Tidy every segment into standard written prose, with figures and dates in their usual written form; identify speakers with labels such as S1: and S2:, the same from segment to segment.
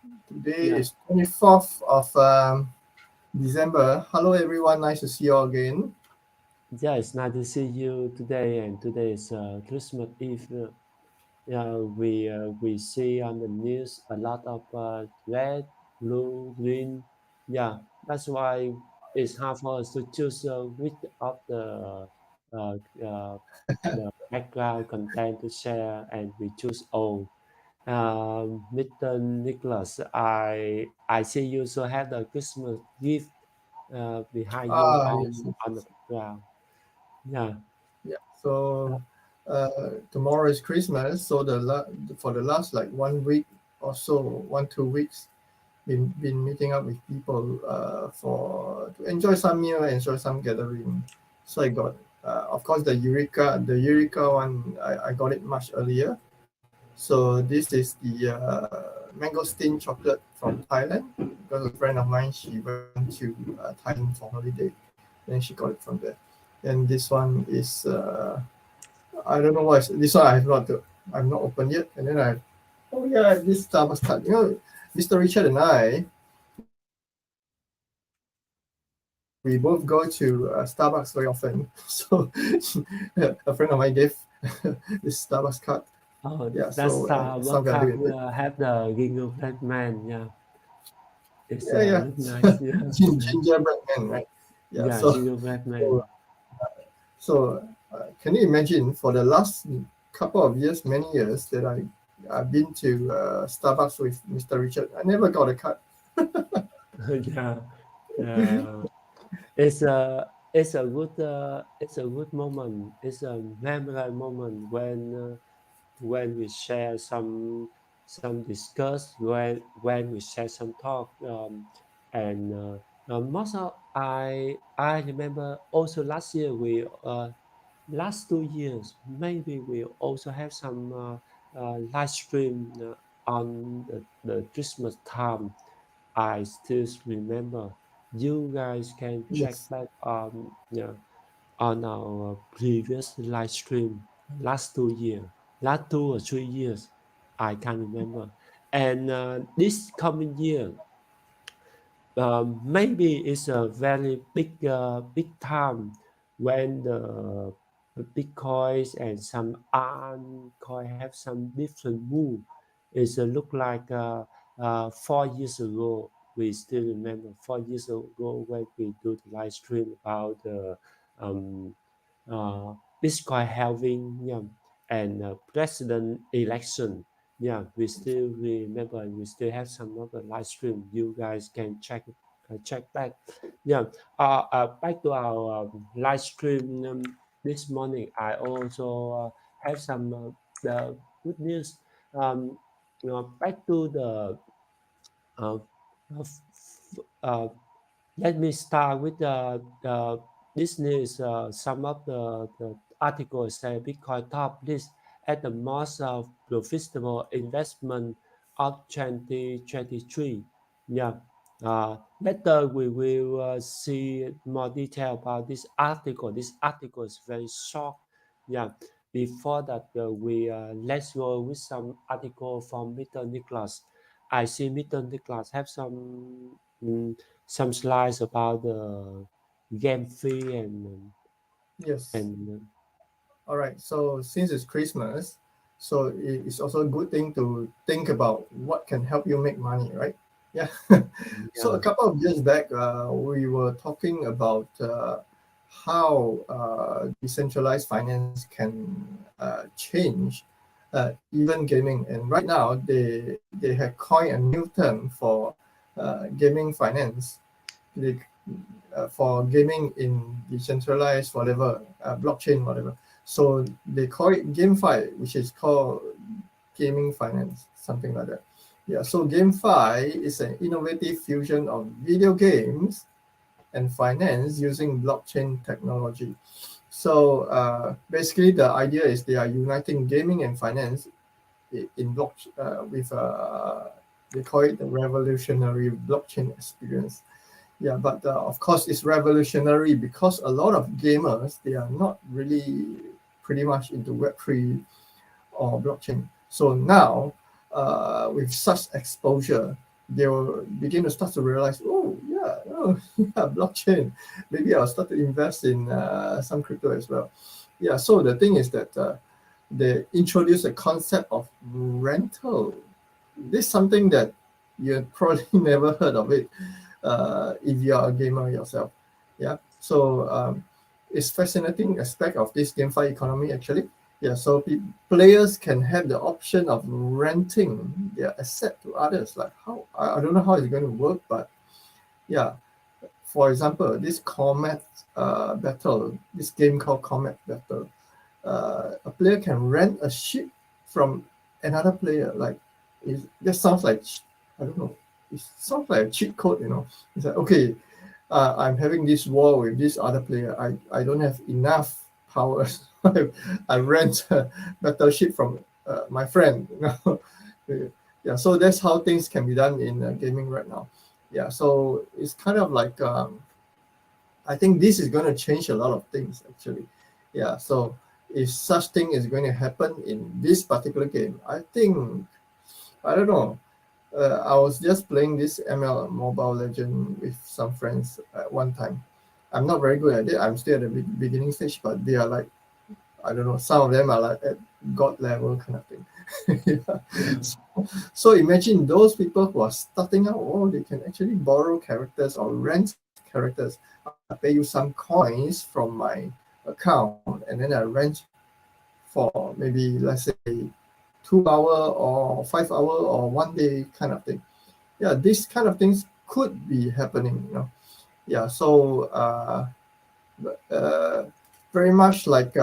S1: Today
S2: Yeah,
S1: is 24th of December. Hello, everyone. Nice to see you all again.
S2: yeah, it's nice to see you today, and today is Christmas Eve. Yeah, we see on the news a lot of red, blue, green. Yeah, that's why it's hard for us to choose which of uh, uh, the background content to share, and we choose all. Mr. Nicholas, I see you also have the Christmas gift behind you
S1: Yes, yes,
S2: on the
S1: yes.
S2: background. Yeah.
S1: Yeah. So tomorrow is Christmas. So for the last like 1 week or so, 1 2 weeks, been meeting up with people for to enjoy some meal, enjoy some gathering. So I got, of course, the Eureka one. I got it much earlier. So this is the mangosteen chocolate from Thailand because a friend of mine, she went to Thailand for holiday, and she got it from there. And this one is I don't know what this one. I've not opened yet. And then oh yeah, I have this Starbucks card. Mr. Richard and I, we both go to Starbucks very often. So a friend of mine gave this Starbucks card.
S2: Oh,
S1: Yeah,
S2: that's
S1: so some
S2: what
S1: value
S2: cup
S1: in it.
S2: have the gingerbread man. Yeah, it's
S1: Yeah, yeah.
S2: look nice. Yeah,
S1: Gingerbread man, right? Yeah.
S2: yeah,
S1: So,
S2: gingerbread
S1: so,
S2: man.
S1: can you imagine for the last couple of years, many years that I've been to Starbucks with Mr. Richard. I never got a card.
S2: Yeah, uh, it's a good moment. It's a memorable moment when we share some discuss when we share some talk and most of I remember also last year we last 2 years maybe we also have some live stream on the Christmas time. I still remember. You guys can check
S1: Yes.
S2: back on our previous live stream last 2 years, last 2 or 3 years. I can't remember. And this coming year, maybe it's a very big time when the Bitcoins and some altcoin have some different move. It's look like 4 years ago. We still remember 4 years ago when we do the live stream about the um, uh, Bitcoin halving, yeah, and president election. Yeah, we still remember, and we still have some other live stream. You guys can check back. Yeah, back to our live stream this morning. I also have some the good news. Back to the uh, uh, let me start with this news. Some of the articles say Bitcoin top list at the most profitable investment of 2023. Yeah. Later we will see more detail about this article. This article is very short. Yeah. Before that, we let's go with some article from Mr. Nicholas. I see Mr. Nicholas have some slides about the game fee
S1: Yes.
S2: and
S1: All right. So since it's Christmas, so it's also a good thing to think about what can help you make money, right? Yeah. So a
S2: yeah,
S1: couple of years back, we were talking about how decentralized finance can change even gaming. And right now, they have coined a new term for gaming finance. They, for gaming in decentralized whatever blockchain whatever. So they call it GameFi, which is called gaming finance, something like that. Yeah. So GameFi is an innovative fusion of video games and finance using blockchain technology. So basically, the idea is they are uniting gaming and finance in block with they call it the revolutionary blockchain experience. Yeah, but of course, it's revolutionary because a lot of gamers, they are not really pretty much into Web3 or blockchain. So now, with such exposure, they will begin to start to realize, oh yeah, oh, yeah, blockchain. Maybe I'll start to invest in some crypto as well. Yeah. So the thing is that they introduce a concept of rental. This is something that you probably never heard of it if you are a gamer yourself. Yeah. So it's fascinating aspect of this GameFi economy actually. Yeah. So players can have the option of renting their asset to others. Like how I don't know how it's going to work, but yeah. For example, this Comet battle, this game called Comet Battle, a player can rent a ship from another player. Like, that sounds like, I don't know, it sounds like a cheat code, you know. It's like, okay, I'm having this war with this other player. I don't have enough power. I rent a battleship from my friend, you know. Yeah, so that's how things can be done in gaming right now. Yeah, so it's kind of like I think this is going to change a lot of things actually. Yeah, so if such thing is going to happen in this particular game, I think I don't know. I was just playing this ML Mobile Legend with some friends at one time. I'm not very good at it. I'm still at the beginning stage, but they are like I don't know. Some of them are like at god level kind of thing. Yeah.
S2: Yeah.
S1: So imagine those people who are starting out. Oh, they can actually borrow characters or rent characters. I pay you some coins from my account, and then I rent for maybe let's say 2 hour or 5 hour or 1 day kind of thing. Yeah, these kind of things could be happening. You know. Yeah. So uh, very much like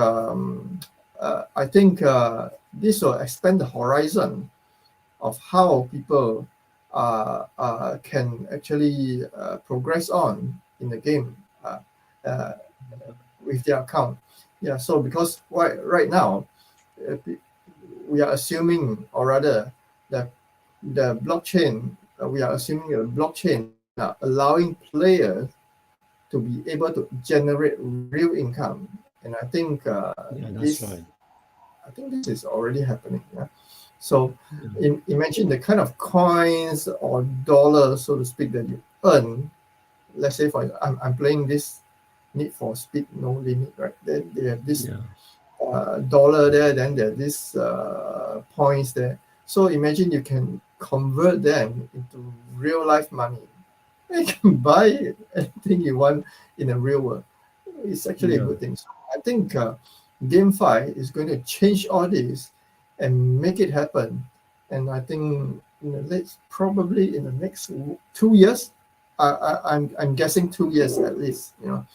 S1: I think this will expand the horizon of how people can actually progress on in the game uh, with their account. Yeah, so because right now uh, we are assuming, or rather, that the blockchain, we are assuming a blockchain allowing players to be able to generate real income. And I think
S2: Yeah, that's
S1: this
S2: right.
S1: I think this is already happening. Yeah. So
S2: Yeah.
S1: imagine the kind of coins or dollars, so to speak, that you earn. Let's say for I'm playing this Need for Speed No Limit, right? Then they have this
S2: Yeah.
S1: dollar there, then there are these points there. So imagine you can convert them into real life money. You can buy anything you want in the real world. It's actually a
S2: Yeah.
S1: good thing. So I think GameFi is going to change all this and make it happen. And I think probably in the next 2 years, I'm guessing 2 years at least. You know,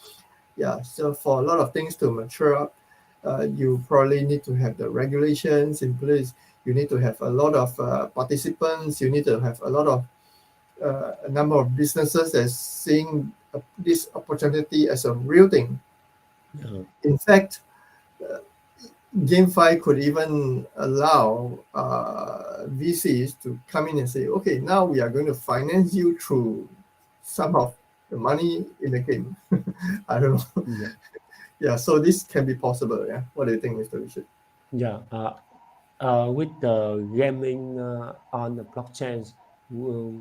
S1: yeah. So for a lot of things to mature up, you probably need to have the regulations in place. You need to have a lot of participants. You need to have a lot of a number of businesses as seeing this opportunity as a real thing.
S2: Yeah.
S1: In fact, uh, GameFi could even allow VCs to come in and say, okay, now we are going to finance you through some of the money in the game. I don't know.
S2: Yeah.
S1: Yeah, so this can be possible. Yeah. What do you think, Mr. Richard?
S2: Yeah. With the gaming on the blockchains, we,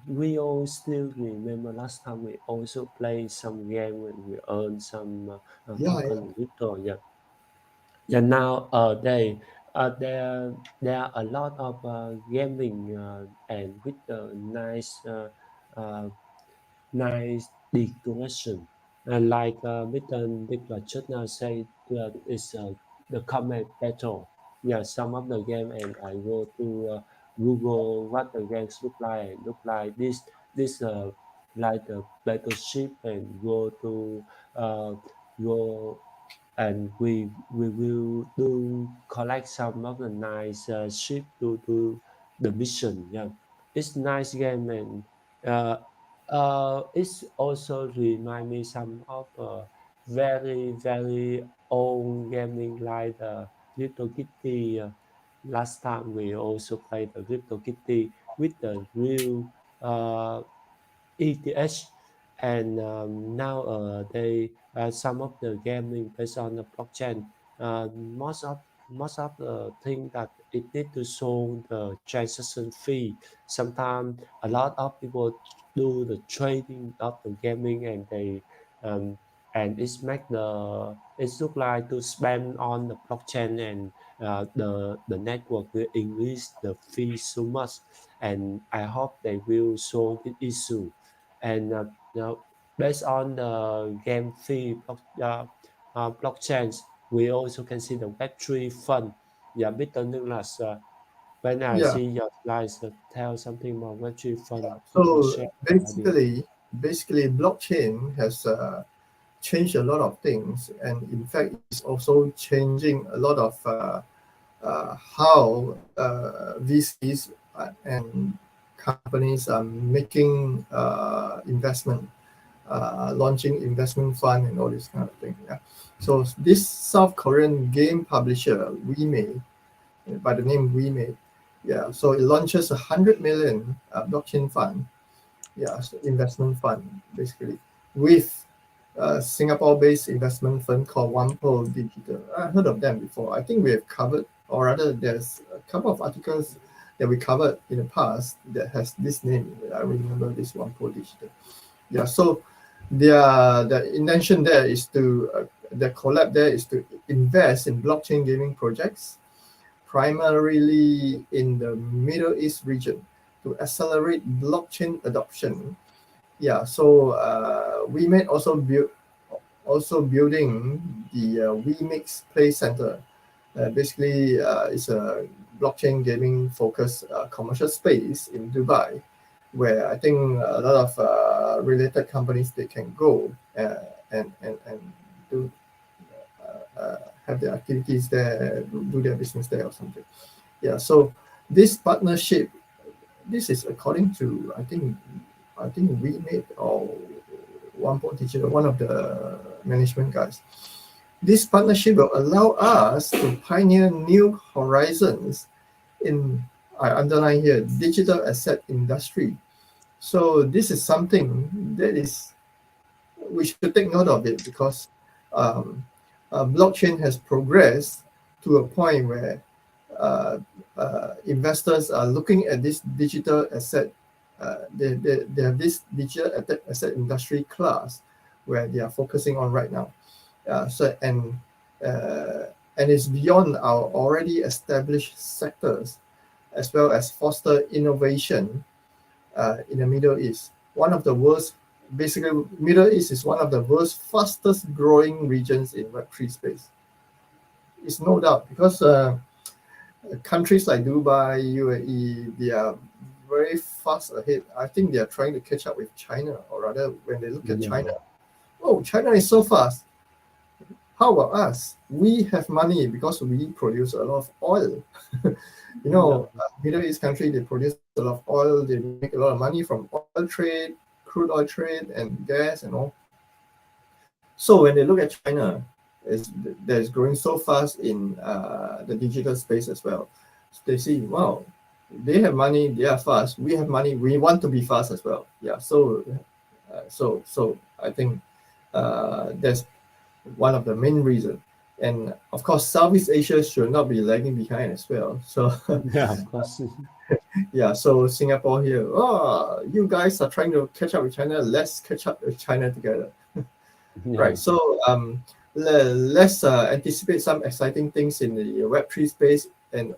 S2: we all still remember last time we also played some game and we earned some
S1: Yeah,
S2: token
S1: yeah.
S2: and crypto. Yeah. Yeah. Now, there are a lot of gaming and with the uh, nice decoration. And like Mr. Nicholas just now said, it's the combat battle. Yeah, some of the game, and I go to Google what the games look like. And look like this like the battleship, and go to uh, go and we will do collect some of the nice ship to do the mission. Yeah, it's nice game, and uh, it's also remind me some of very old gaming like the Little Kitty. Last time we also played the Little Kitty with the real uh, ETH, and now they some of the gaming based on the blockchain. Most of most of the thing that it need to show the transaction fee. Sometimes a lot of people do the trading of the gaming, and they um, and it's look like to spend on the blockchain, and the network will increase the fee so much. And I hope they will solve this issue. And based on the game fee blockchains, we also can see the Web3 fund. Yeah, Mr. Nicholas, when I
S1: Yeah.
S2: see your slides, tell something about Web3 fund. You can
S1: So
S2: share the idea.
S1: basically, blockchain has changed a lot of things, and in fact, it's also changing a lot of how VCs and companies are making investment, launching investment fund and all this kind of thing. Yeah. So this South Korean game publisher, WeMade, by the name WeMade, yeah. So it launches 100 million blockchain fund, yeah, so investment fund basically, with a Singapore-based investment fund called Wampo Digital. I heard of them before. I think we have covered, or rather, there's a couple of articles that we covered in the past that has this name. I remember this Wampo Digital. Yeah, so the intention there is to the collab there is to invest in blockchain gaming projects, primarily in the Middle East region, to accelerate blockchain adoption. Yeah, so we may also building the WeMix Play Center. Basically, it's a blockchain gaming focused commercial space in Dubai, where I think a lot of related companies they can go and do have their activities there, do their business there or something. Yeah, so this partnership, this is according to I think we made or one point digital, one of the management guys. This partnership will allow us to pioneer new horizons in, I underline here, digital asset industry. So this is something that is, we should take note of it, because um, blockchain has progressed to a point where uh, investors are looking at this digital asset. They have this digital asset industry class where they are focusing on right now. And it's beyond our already established sectors, as well as foster innovation in the Middle East. One of the world's Basically, Middle East is one of the world's fastest growing regions in Web3 space. It's no doubt, because countries like Dubai, UAE, they are very fast ahead. I think they are trying to catch up with China, or rather, when they look at
S2: Yeah,
S1: China, oh, China is so fast. How about us? We have money because we produce a lot of oil.
S2: yeah,
S1: Middle East country, they produce a lot of oil. They make a lot of money from oil trade, crude oil trade, and gas and all. So when they look at China, that is growing so fast in the digital space as well, so they see, wow, they have money, they are fast. We have money, we want to be fast as well. Yeah. So I think that's one of the main reasons. And of course, Southeast Asia should not be lagging behind as well. So
S2: yeah, of course.
S1: yeah, so Singapore here, oh, you guys are trying to catch up with China. Let's catch up with China together.
S2: Yeah,
S1: Right. So let's anticipate some exciting things in the Web3 space, and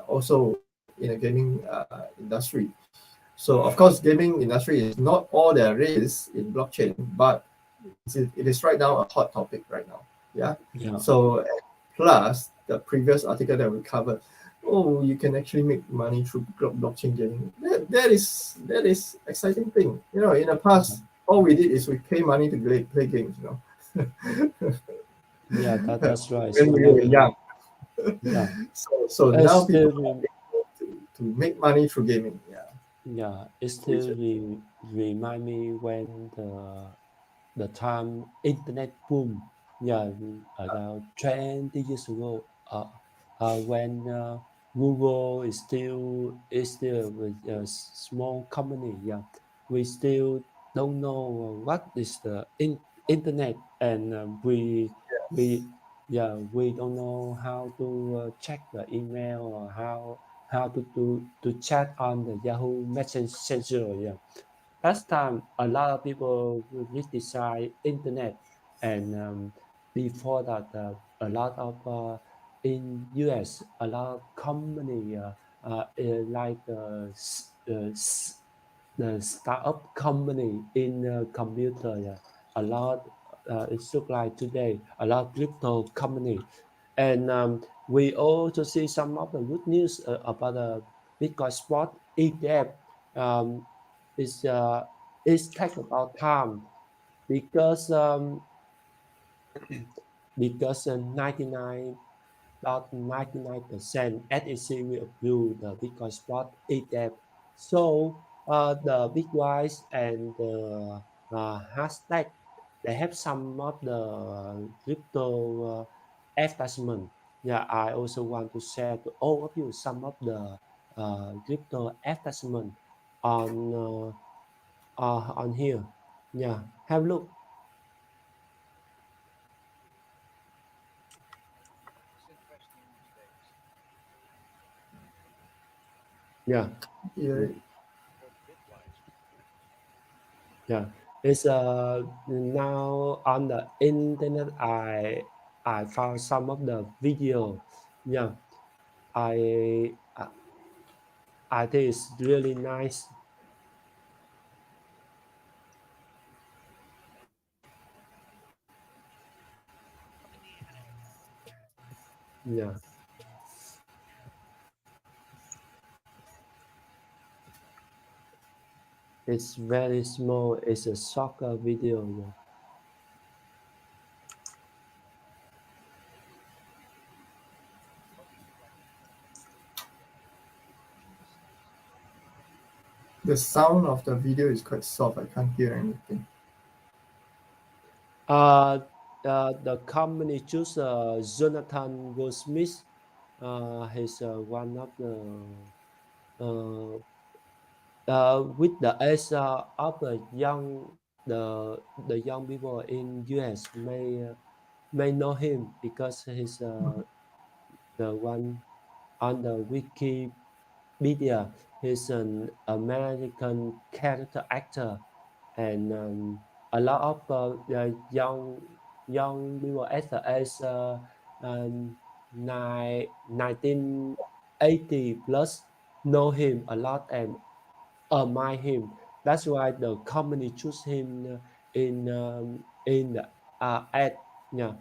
S1: also in the gaming industry. So of course, gaming industry is not all there is in blockchain, but it is right now a hot topic right now. Yeah.
S2: yeah,
S1: So plus the previous article that we covered, oh, you can actually make money through blockchain gaming. That is exciting thing. In the past, all we did is we pay money to play games.
S2: yeah. That's right.
S1: When we were young.
S2: Yeah,
S1: So
S2: it
S1: now people
S2: still
S1: are able to make money through gaming. Yeah.
S2: yeah, it
S1: Which
S2: still remind me when the time internet boom. Yeah, about 20 years ago. When Google is still with a small company. Yeah, we still don't know what is the internet, and we yeah, we don't know how to check the email or how to chat on the Yahoo Messenger. Yeah, last time a lot of people criticize internet, and before that, a lot of in US, a lot of company like the startup company in computer. Yeah, a lot. It's look like today a lot of crypto company, and we also see some of the good news about the Bitcoin spot ETF. Um, it's it's take about time because because 99.99% SEC will approve the Bitcoin spot ETF. So the Bitwise and the hashtag, they have some of the crypto advertisement. Yeah, I also want to share to all of you some of the crypto advertisement on on here. Yeah, have a look.
S3: It's interesting these days.
S2: Yeah,
S1: Yeah,
S2: mm,
S3: Called Bitwise.
S2: yeah. It's now on the internet. I found some of the video. Yeah, I I, I think it's really nice. Yeah, it's very small. It's a soccer video. Yeah.
S3: What is it like?
S1: the sound of the video is quite soft. I can't hear anything.
S2: Uh, the company choose Jonathan Goldsmith. He's one of uh, with the age of the young people in US may know him because he's the one on the Wikipedia. He's an American character actor, and a lot of young people at the age 1980 plus know him a lot and admire him. That's why the company choose him in the ad. Yeah,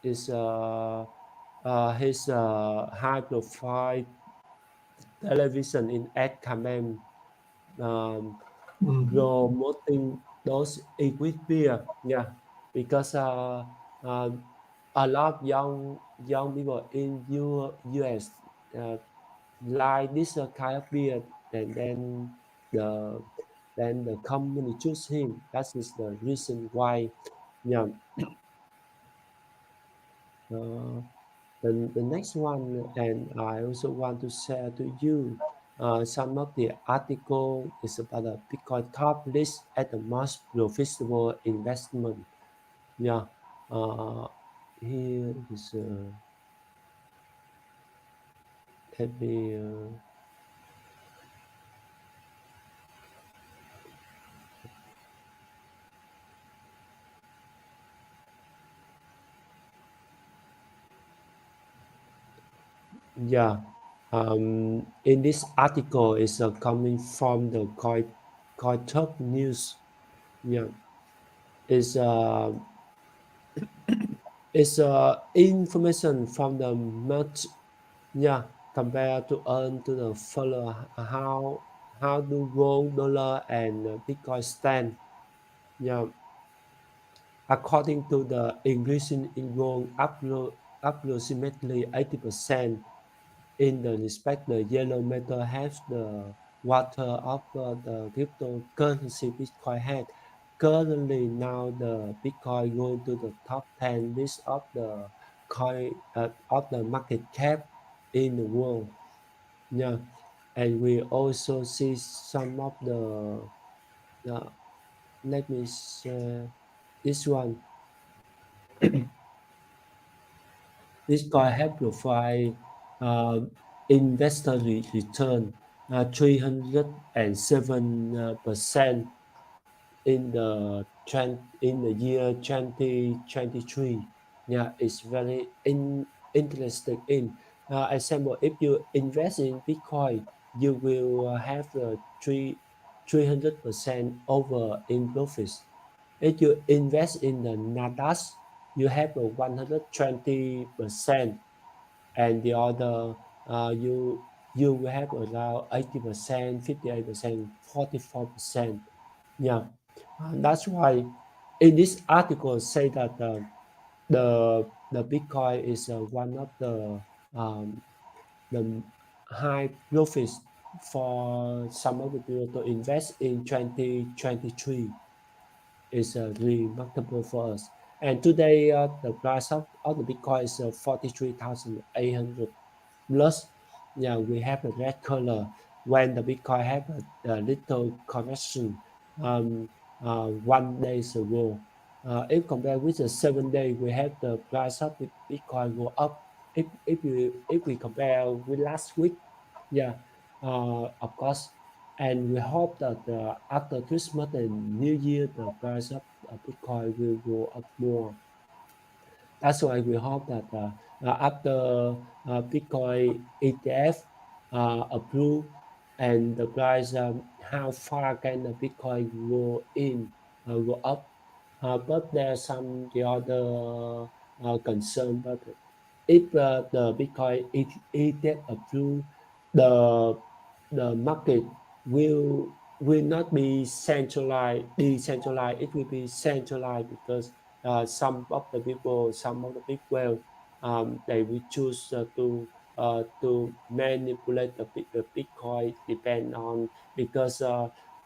S2: is his high profile television in ad campaign um,
S1: Mm.
S2: promoting those equipment. Yeah, because uh, a lot of young people in US uh, like this kind of beer, and the then the company choose him. That is the reason why. Yeah. Uh, the next one, and I also want to share to you some of the article is about the Bitcoin top list at the most profitable investment. Yeah. Uh, here is let me yeah. In this article is coming from the Coin Top News. Yeah, is information from the merch. Yeah, compared to earn to the follow how do gold, dollar, and Bitcoin stand. Yeah, according to the increasing in gold, approximately 80% in the respect the yellow metal has the water of the cryptocurrency Bitcoin had. Currently now the Bitcoin going to the top 10 list of the coin of the market cap in the world. Yeah, and we also see some of the let me share this one. This coin have provide investor return 307% in the year 2023. Yeah, it's very interesting. In example, if you invest in Bitcoin, you will have the 300% over in profits. If you invest in the Nasdaq, you have a 120%, and the other you will have around 80%, 58%, 44%. Yeah, that's why in this article say that the Bitcoin is one of the high profits for some of the people to invest in 2023 is remarkable for us. And today, the price of the Bitcoin is 43,800 plus. Yeah, we have a red color when the Bitcoin have a little correction 1 day ago. If compared with the 7 day, we have the price of the Bitcoin go up. If we compare with last week, yeah, of course, and we hope that after Christmas and New Year, the price of Bitcoin will go up more. That's why we hope that after Bitcoin ETF approved and the price, how far can the Bitcoin go up? But there's some the other concern. But if the Bitcoin ETF approved, the the market will not be centralized, decentralized. It will be centralized because some of the people, they will choose to manipulate the Bitcoin depend on because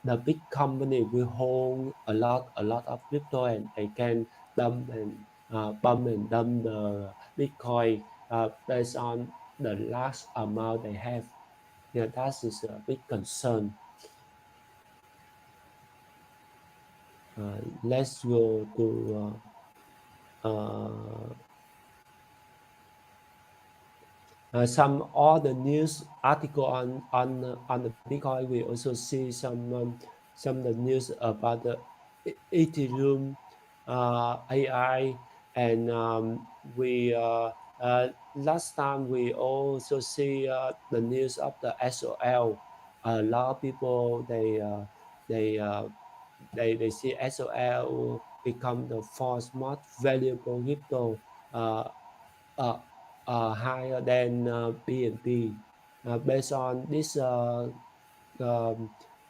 S2: the big company will hold a lot of crypto and they can dump and pump and dump the Bitcoin based on the large amount they have. Yeah, that is a big concern. Let's go to some other news article on the Bitcoin. We also see some of the news about the Ethereum AI, and we last time we also see the news of the SOL. A lot of people they uh, they see SOL become the fourth most valuable crypto, uh, uh, higher than BNB. Based on this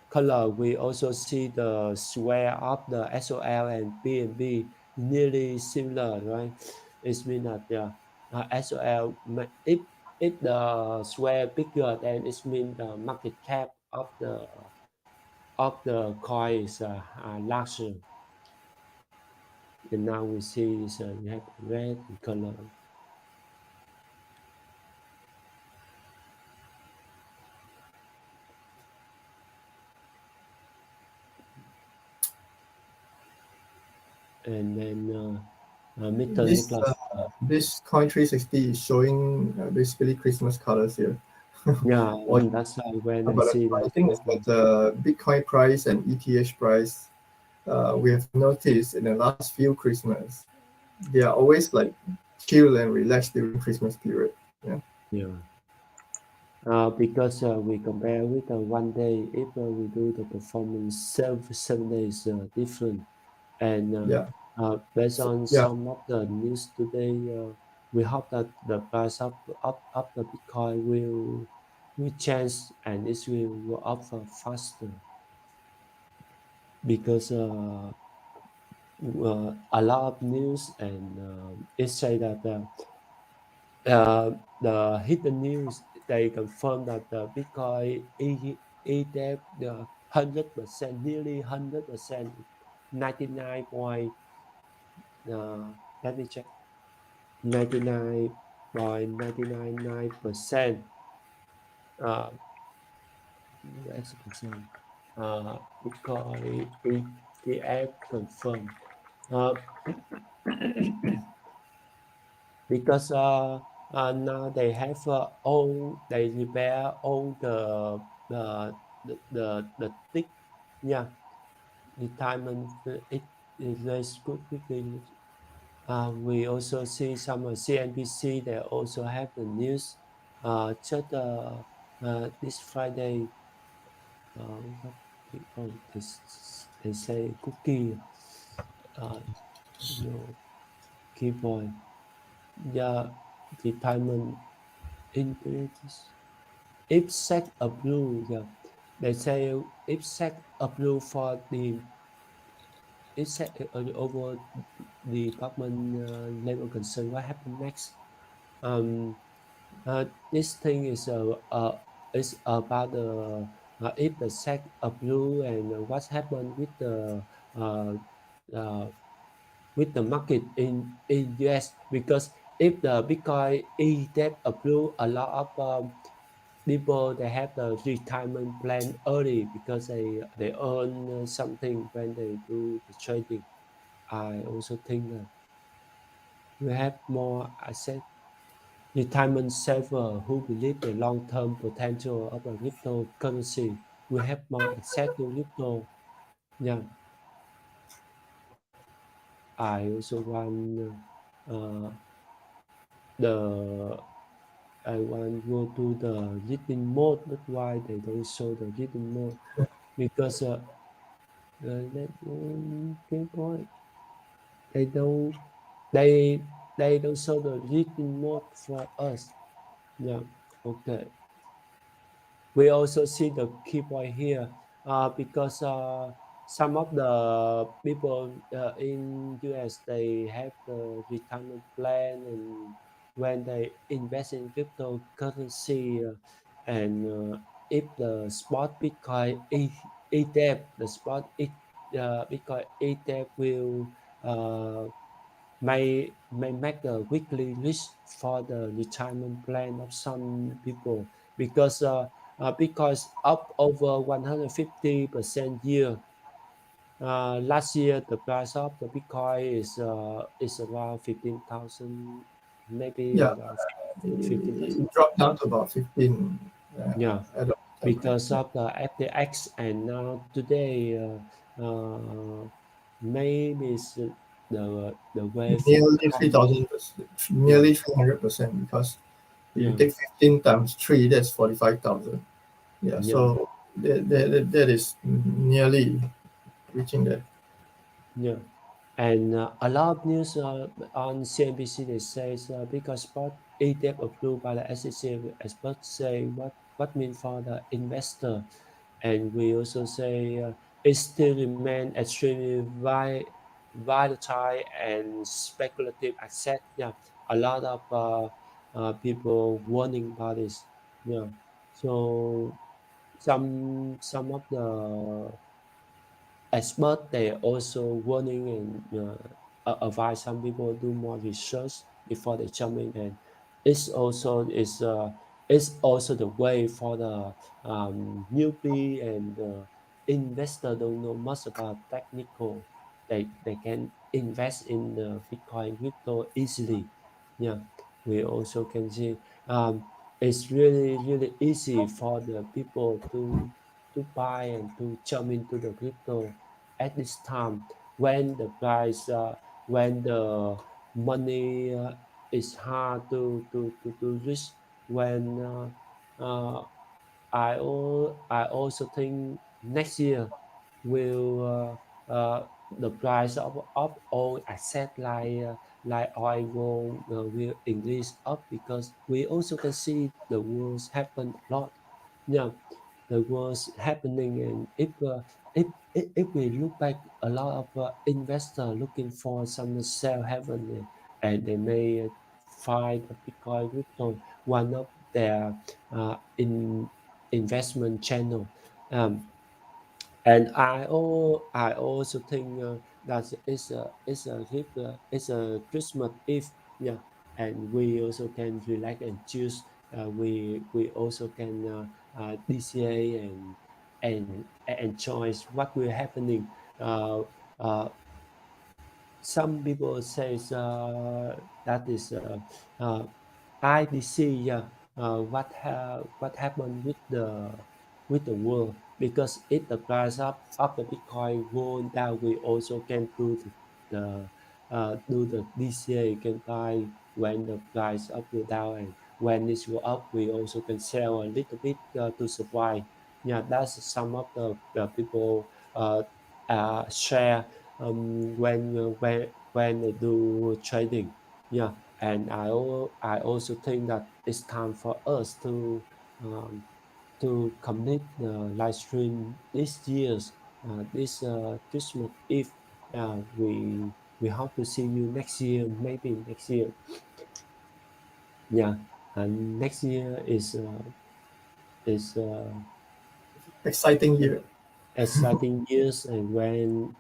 S2: color, we also see the square of the SOL and BNB nearly similar, right? It means that SOL, if the square bigger, then it means the market cap of the coin is larger. And now we see is we have red in color. And then Mr.
S1: This
S2: Nicholas.
S1: this coin 360 is showing basically Christmas colors here.
S2: Yeah,
S1: Or,
S2: that's when I
S1: but
S2: see
S1: I
S2: that.
S1: think it's that the Bitcoin price and ETH price, we have noticed in the last few Christmas, they are always like chill and relaxed during Christmas period. Yeah.
S2: Yeah. Because we compare with 1 day, if we do the performance 7 days different, and
S1: Yeah.
S2: based
S1: So,
S2: on
S1: yeah.
S2: some of the news today, we hope that the price of the Bitcoin will change and it will go up faster because a lot of news and it say that the hidden news they confirm that the Bitcoin ETF the 100%, nearly 100%, 99 point. Let me check. 99.999%. Uh, that's percent. Bitcoin ETF confirmed. Uh, because now they have all they repair all the tick, yeah, retirement it is good quickly. We also see some CNBC. They also have the news. Just this Friday, what oh they say cookie, uh, no key point, yeah, retirement increases. If set approved, yeah, they say if set approved for the if set over the Department Labor concern, what happened next? Um, this thing is about the if the SEC approve and what's happened uh, uh, with the market in US, because if the Bitcoin ETF approve, a lot of people they have the retirement plan early because they earn something when they do the trading. I also think that we have more asset retirement saver who believe the long-term potential of a cryptocurrency will have more access to crypto. Yeah, I also want the I want go to the reading mode. That's why they don't show the reading mode because let game point they don't they they don't show the reading mode for us. Yeah, okay. We also see the key point here because some of the people in US they have the retirement plan, and when they invest in cryptocurrency and if the spot Bitcoin ETF, the spot Bitcoin ETF will uh, may make a weekly list for the retirement plan of some people because because up over 150% year. Last year the price of the Bitcoin is around 15,000, maybe
S1: Yeah,
S2: around 15,000.
S1: it dropped down to about 15
S2: Yeah,
S1: at the time, right?
S2: because
S1: Yeah.
S2: of the FTX, and now today maybe it's the way for
S1: Nearly
S2: Bitcoin.
S1: 3,000%,
S2: Yeah,
S1: nearly 300%, because if you
S2: yeah,
S1: take 15 times 3, that's 45,000. Yeah,
S2: yeah.
S1: so that is nearly reaching that.
S2: Yeah, and a lot of news on CNBC they say because spot ETF approved by the SEC, experts say what mean for the investor, and we also say it still remain extremely volatile and speculative asset. Yeah, a lot of people warning about this. Yeah, so some of the expert they also warning and advise some people do more research before they jump in, and it's also the way for the newbie and investor don't know much about technical, they can invest in the Bitcoin crypto easily. Yeah, we also can see it's really easy for the people to buy and to jump into the crypto at this time when the price when the money is hard to reach, when uh, I also think next year will the price of all asset like oil gold will increase up because we also can see the wars happen a lot. Yeah, the wars happening, and if we look back, a lot of investors looking for some safe haven, and they may find a Bitcoin crypto one of their in investment channel. Um, and I also think that it's a Christmas Eve, yeah, and we also can relax and choose. We also can DCA and enjoy what will happening. Uh, uh, some people says that is IBC. Yeah, what happened with the world, because if the price of the Bitcoin go down, we also can do the DCA. You can buy when the price up go down, and when it go up, we also can sell a little bit to supply. Yeah, that's some of the people share when they do trading. Yeah, and I also think that it's time for us um, to complete the live stream this year's this Christmas Eve. We hope to see you next year, maybe next year. Yeah, and next year is
S1: Exciting year.
S2: exciting years, and when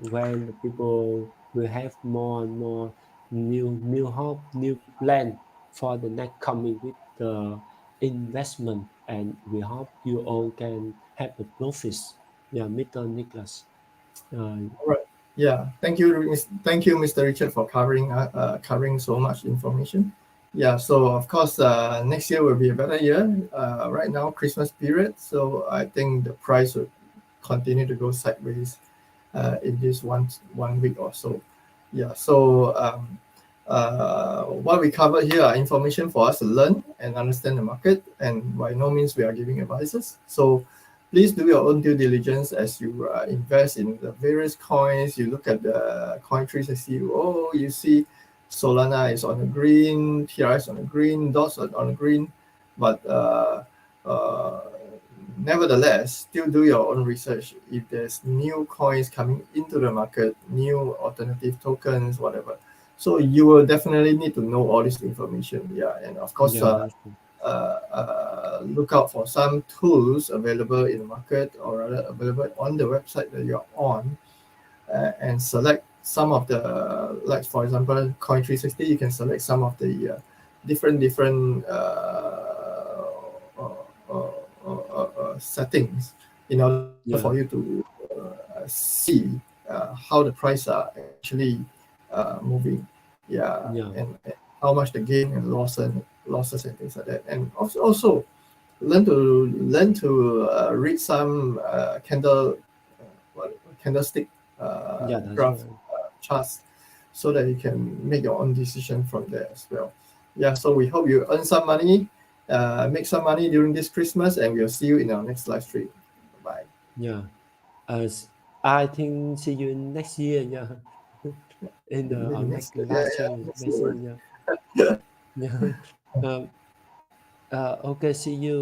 S2: the people will have more and more new hope, new plan for the next coming with the investment, and we hope you all can have the profits. Yeah, Mr. Nicholas.
S1: All right. Yeah. Thank you, Mr. Richard, for covering so much information. Yeah. So of course, next year will be a better year. Right now, Christmas period. So I think the price will continue to go sideways in this one week or so. Yeah. So what we cover here are information for us to learn and understand the market, and by no means we are giving advices. So please do your own due diligence as you invest in the various coins. You look at the coin 360. Oh, you see Solana is on the green, TRS on the green, DOTS on the green, but uh, nevertheless, still do your own research. If there's new coins coming into the market, new alternative tokens, whatever. So you will definitely need to know all this information. Yeah, and of course,
S2: Yeah, that's
S1: look out for some tools available in the market, or rather available on the website that you're on, and select some of the, like for example, Coin 360. You can select some of the different settings in order
S2: yeah,
S1: for you to see how the price are actually moving. Yeah,
S2: yeah,
S1: and how much the gain and losses and things like that. And also learn to read some candlestick
S2: yeah, that's
S1: graph
S2: right.
S1: charts, so that you can make your own decision from there as well. Yeah, so we hope you earn some money, make some money during this Christmas, and we'll see you in our next live stream. Bye.
S2: Yeah, I think see you next year. Yeah, in
S1: Maybe
S2: our
S1: next
S2: next
S1: year. Yeah,
S2: live
S1: yeah,
S2: stream
S1: next
S2: next
S1: year.
S2: year. Yeah, yeah. Okay, see you.